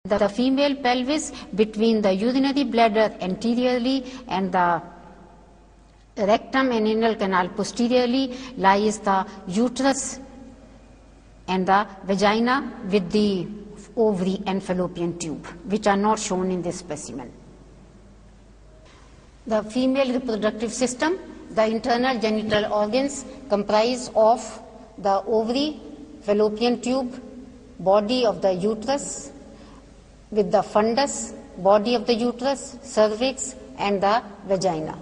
The female pelvis, between the urinary bladder anteriorly and the rectum and anal canal posteriorly, lies the uterus and the vagina with the ovary and fallopian tube, which are not shown in this specimen. The female reproductive system, the internal genital organs comprise of the ovary, fallopian tube, body of the uterus, with the fundus, body of the uterus, cervix, and the vagina.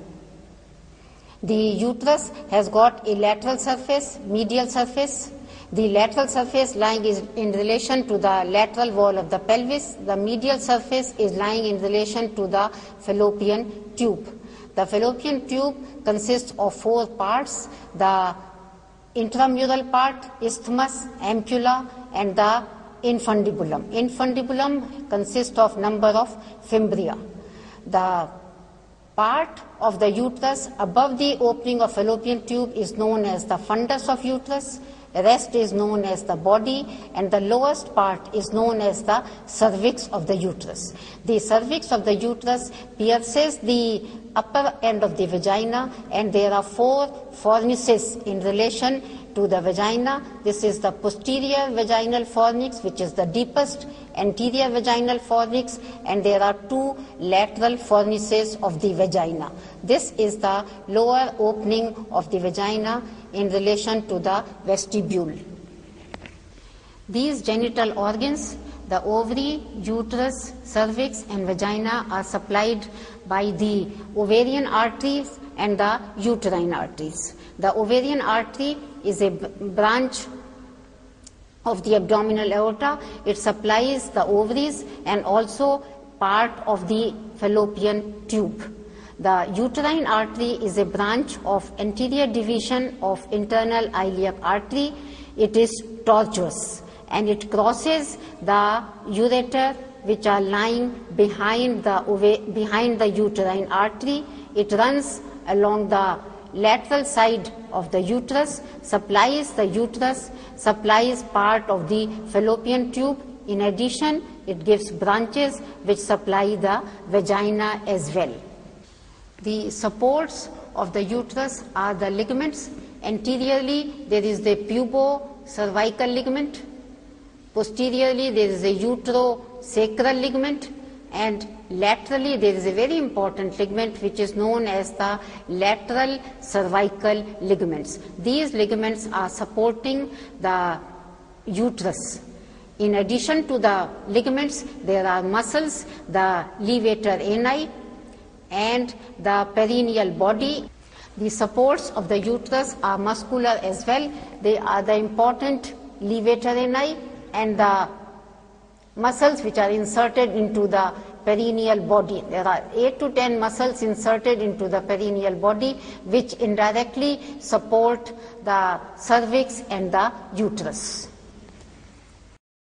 The uterus has got a lateral surface, medial surface. The lateral surface lying is in relation to the lateral wall of the pelvis. The medial surface is lying in relation to the fallopian tube. The fallopian tube consists of 4 parts: the intramural part, isthmus, ampulla, and the infundibulum. Infundibulum consists of number of fimbria. The part of the uterus above the opening of fallopian tube is known as the fundus of uterus. The rest is known as the body, and the lowest part is known as the cervix of the uterus. The cervix of the uterus pierces the upper end of the vagina, and there are 4 fornices in relation to the vagina. This is the posterior vaginal fornix, which is the deepest, anterior vaginal fornix, and there are 2 lateral fornices of the vagina. This is the lower opening of the vagina in relation to the vestibule. These genital organs, the ovary, uterus, cervix, and vagina, are supplied by the ovarian arteries and the uterine arteries. The ovarian artery is a branch of the abdominal aorta. It supplies the ovaries and also part of the fallopian tube. The uterine artery is a branch of anterior division of internal iliac artery. It is tortuous and it crosses the ureter, which are lying behind the uterine artery. It runs along the lateral side of the uterus, supplies the uterus, supplies part of the fallopian tube. In addition, it gives branches which supply the vagina as well. The supports of the uterus are the ligaments. Anteriorly, there is the pubo-cervical ligament. Posteriorly, there is a uterosacral ligament. And laterally, there is a very important ligament which is known as the lateral cervical ligaments. These ligaments are supporting the uterus. In addition to the ligaments, there are muscles, the levator ani and the perineal body. The supports of the uterus are muscular as well. They are the important levator ani and the muscles which are inserted into the perineal body. There are 8 to 10 muscles inserted into the perineal body which indirectly support the cervix and the uterus.